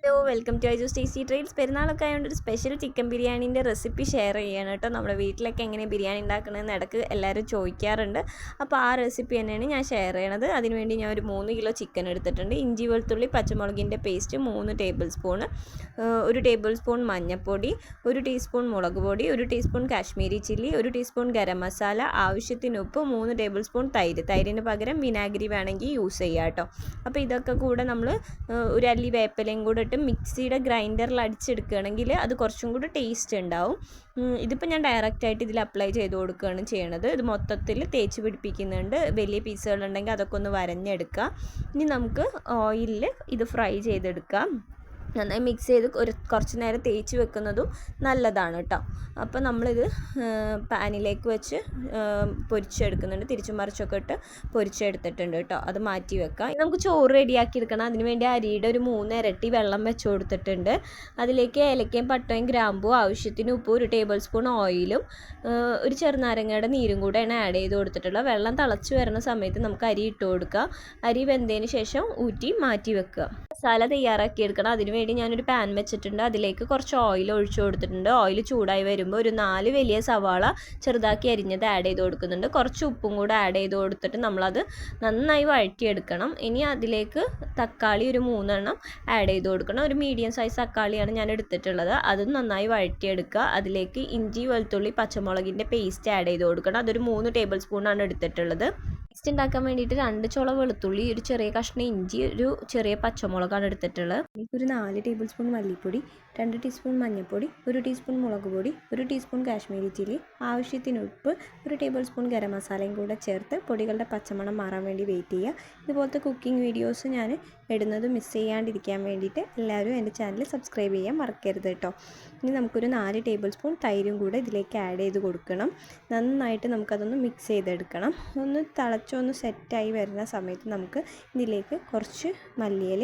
Hello welcome to ഐജൂസ് tasty treats. പെരുന്നാളൊക്കെ ആയതുകൊണ്ട് ഒരു സ്പെഷ്യൽ ചിക്കൻ ബിരിയാണീൻ്റെ റെസിപ്പി ഷെയർ ചെയ്യണം കേട്ടോ. നമ്മുടെ വീട്ടിലൊക്കെ എങ്ങനെ ബിരിയാണി ഉണ്ടാക്കണമെന്ന് ഇടയ്ക്ക് എല്ലാവരും ചോദിക്കാറുണ്ട്. അപ്പോൾ ആ റെസിപ്പി തന്നെയാണ് ഞാൻ ഷെയർ ചെയ്യണത്. അതിനുവേണ്ടി ഞാൻ ഒരു 3 കിലോ ചിക്കൻ എടുത്തിട്ടുണ്ട്. ഇഞ്ചി വെളുത്തുള്ളി പച്ചമുളകിൻ്റെ paste 3 tablespoon, 1 tablespoon മഞ്ഞൾപ്പൊടി, 1 ടീസ്പൂൺ മുളക് പൊടി, 1 teaspoon Kashmiri chilli, 1 teaspoon garam masala, ആവശ്യത്തിന് ഉപ്പ്, 3 ടേബിൾ സ്പൂൺ തൈര്. തൈരിന് പകരം വിനാഗിരി വേണമെങ്കിൽ യൂസ് ചെയ്യാം കേട്ടോ. അപ്പോൾ ഇതൊക്കെ കൂടെ നമ്മൾ ഒരു അല്ലി വേപ്പിലയും കൂടെ ഇട്ട് മിക്സിയുടെ ഗ്രൈൻഡറിൽ അടിച്ചെടുക്കുകയാണെങ്കിൽ അത് കുറച്ചും കൂടി ടേസ്റ്റ് ഉണ്ടാവും. ഇതിപ്പോൾ ഞാൻ ഡയറക്റ്റായിട്ട് ഇതിൽ അപ്ലൈ ചെയ്ത് കൊടുക്കുകയാണ് ചെയ്യണത്. ഇത് മൊത്തത്തിൽ തേച്ച് പിടിപ്പിക്കുന്നുണ്ട്. വലിയ പീസുകളുണ്ടെങ്കിൽ അതൊക്കെ ഒന്ന് വരഞ്ഞെടുക്കുക. ഇനി നമുക്ക് ഓയിലിൽ ഇത് ഫ്രൈ ചെയ്തെടുക്കാം. നന്നായി മിക്സ് ചെയ്ത് കുറച്ച് നേരം തേച്ച് വെക്കുന്നതും നല്ലതാണ് കേട്ടോ. അപ്പോൾ നമ്മളിത് പാനിലേക്ക് വെച്ച് പൊരിച്ചെടുക്കുന്നുണ്ട്. തിരിച്ചും മറിച്ചൊക്കെ ഇട്ട് പൊരിച്ചെടുത്തിട്ടുണ്ട് കേട്ടോ. അത് മാറ്റി വെക്കാം. നമുക്ക് ചോറ് റെഡിയാക്കി എടുക്കണം. അതിനുവേണ്ടി അരിയുടെ ഒരു 3 ഇരട്ടി വെള്ളം വെച്ച് കൊടുത്തിട്ടുണ്ട്. അതിലേക്ക് ഏലക്കയും പട്ടയും ഗ്രാമ്പും, ആവശ്യത്തിന് ഉപ്പും, 1 ടേബിൾ സ്പൂൺ ഓയിലും, ഒരു ചെറുനാരങ്ങയുടെ നീരും കൂടെയാണ് ആഡ് ചെയ്ത് കൊടുത്തിട്ടുള്ളത്. വെള്ളം തിളച്ച് വരുന്ന സമയത്ത് നമുക്ക് അരി ഇട്ട് കൊടുക്കുക. അരി വെന്തതിന് ശേഷം ഊറ്റി മാറ്റി വെക്കുക. മസാല തയ്യാറാക്കി എടുക്കണം. അതിനുവേണ്ടി ഞാനൊരു പാൻ വെച്ചിട്ടുണ്ട്. അതിലേക്ക് കുറച്ച് ഓയിൽ ഒഴിച്ചു കൊടുത്തിട്ടുണ്ട്. ഓയിൽ ചൂടായി വരുമ്പോൾ ഒരു 4 വലിയ സവാള ചെറുതാക്കി അരിഞ്ഞത് ആഡ് ചെയ്ത് കൊടുക്കുന്നുണ്ട്. കുറച്ച് ഉപ്പും കൂടെ ആഡ് ചെയ്ത് കൊടുത്തിട്ട് നമ്മളത് നന്നായി വഴറ്റിയെടുക്കണം. ഇനി അതിലേക്ക് തക്കാളി ഒരു 3 എണ്ണം ആഡ് ചെയ്ത് കൊടുക്കണം. ഒരു മീഡിയം സൈസ് തക്കാളിയാണ് ഞാൻ എടുത്തിട്ടുള്ളത്. അതും നന്നായി വഴറ്റിയെടുക്കുക. അതിലേക്ക് ഇഞ്ചി വെളുത്തുള്ളി പച്ചമുളകിൻ്റെ പേസ്റ്റ് ആഡ് ചെയ്ത് കൊടുക്കണം. അതൊരു 3 ടേബിൾ സ്പൂണാണ് എടുത്തിട്ടുള്ളത്. പേസ്റ്റ് ഉണ്ടാക്കാൻ വേണ്ടിയിട്ട് 2 ചുള വെളുത്തുള്ളി, ഒരു ചെറിയ കഷ്ണം ഇഞ്ചി, ഒരു ചെറിയ പച്ചമുളകാണ് എടുത്തിട്ടുള്ളത്. ഒരു 4 ടേബിൾ സ്പൂൺ മല്ലിപ്പൊടി, 2 ടീസ്പൂൺ മഞ്ഞൾപ്പൊടി, 1 ടീസ്പൂൺ മുളക് പൊടി, 1 ടീസ്പൂൺ കാശ്മീരി ചില്ലി, ആവശ്യത്തിന് ഉപ്പ്, 1 ടേബിൾ സ്പൂൺ ഗരം മസാലയും കൂടെ ചേർത്ത് പൊടികളുടെ പച്ചമണം മാറാൻ വേണ്ടി വെയിറ്റ് ചെയ്യുക. ഇതുപോലത്തെ കുക്കിംഗ് വീഡിയോസ് ഞാൻ ഇടുന്നത് മിസ് ചെയ്യാണ്ടിരിക്കാൻ വേണ്ടിയിട്ട് എല്ലാവരും എൻ്റെ ചാനൽ സബ്സ്ക്രൈബ് ചെയ്യാൻ മറക്കരുത് കേട്ടോ. ഇനി നമുക്കൊരു 4 ടേബിൾ സ്പൂൺ തൈരും കൂടെ ഇതിലേക്ക് ആഡ് ചെയ്ത് കൊടുക്കണം. നന്നായിട്ട് നമുക്കതൊന്ന് മിക്സ് ചെയ്തെടുക്കണം. ഒന്ന് തിളച്ചൊന്ന് സെറ്റായി വരുന്ന സമയത്ത് നമുക്ക് ഇതിലേക്ക് കുറച്ച് മല്ലിയില,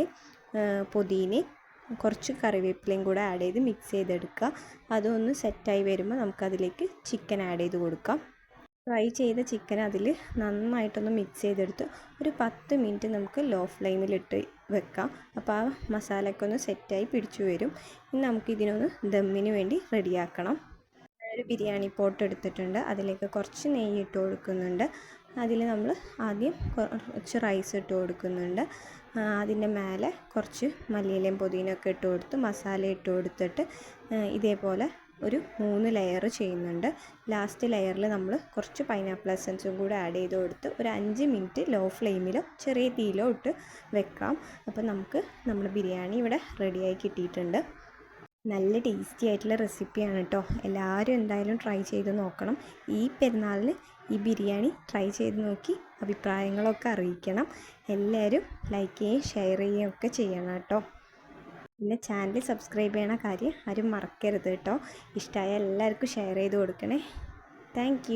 പുതിന, കുറച്ച് കറിവേപ്പിലയും കൂടെ ആഡ് ചെയ്ത് മിക്സ് ചെയ്തെടുക്കുക. അതൊന്ന് സെറ്റായി വരുമ്പോൾ നമുക്കതിലേക്ക് ചിക്കൻ ആഡ് ചെയ്ത് കൊടുക്കാം. ഫ്രൈ ചെയ്ത ചിക്കൻ അതിൽ നന്നായിട്ടൊന്ന് മിക്സ് ചെയ്തെടുത്ത് ഒരു 10 മിനിറ്റ് നമുക്ക് ലോ ഫ്ലെയിമിലിട്ട് വെക്കാം. അപ്പോൾ ആ മസാലയൊക്കെ ഒന്ന് സെറ്റായി പിടിച്ചു വരും. ഇനി നമുക്കിതിനൊന്ന് ദമ്മിന് വേണ്ടി റെഡിയാക്കണം. ഒരു ബിരിയാണി പോട്ട് എടുത്തിട്ടുണ്ട്. അതിലേക്ക് കുറച്ച് നെയ്യ് ഇട്ട് കൊടുക്കുന്നുണ്ട്. അതിൽ നമ്മൾ ആദ്യം കുറച്ച് റൈസ് ഇട്ട് കൊടുക്കുന്നുണ്ട്. അതിൻ്റെ മേലെ കുറച്ച് മല്ലിയിലയും പുതിനയൊക്കെ ഇട്ട് കൊടുത്ത് മസാല ഇട്ട് കൊടുത്തിട്ട് ഇതേപോലെ ഒരു 3 ലെയർ ചെയ്യുന്നുണ്ട്. ലാസ്റ്റ് ലെയറിൽ നമ്മൾ കുറച്ച് പൈനാപ്പിൾ എസൻസും കൂടെ ആഡ് ചെയ്ത് കൊടുത്ത് ഒരു 5 മിനിറ്റ് ലോ ഫ്ലെയിമിലോ ചെറിയ തീയിലോ ഇട്ട് വെക്കാം. അപ്പോൾ നമുക്ക് നമ്മുടെ ബിരിയാണി ഇവിടെ റെഡിയായി കിട്ടിയിട്ടുണ്ട്. നല്ല ടേസ്റ്റി ആയിട്ടുള്ള റെസിപ്പിയാണ് കേട്ടോ. എല്ലാവരും എന്തായാലും ട്രൈ ചെയ്ത് നോക്കണം. ഈ പെരുന്നാളിന് ഈ ബിരിയാണി ട്രൈ ചെയ്ത് നോക്കി അഭിപ്രായങ്ങളൊക്കെ അറിയിക്കണം. എല്ലാവരും ലൈക്ക് ചെയ്യുകയും ഷെയർ ചെയ്യുകയും ഒക്കെ ചെയ്യണം കേട്ടോ. പിന്നെ ചാനൽ സബ്സ്ക്രൈബ് ചെയ്യണ കാര്യം ആരും മറക്കരുത് കേട്ടോ. ഇഷ്ടമായ എല്ലാവർക്കും ഷെയർ ചെയ്ത് കൊടുക്കണേ. താങ്ക്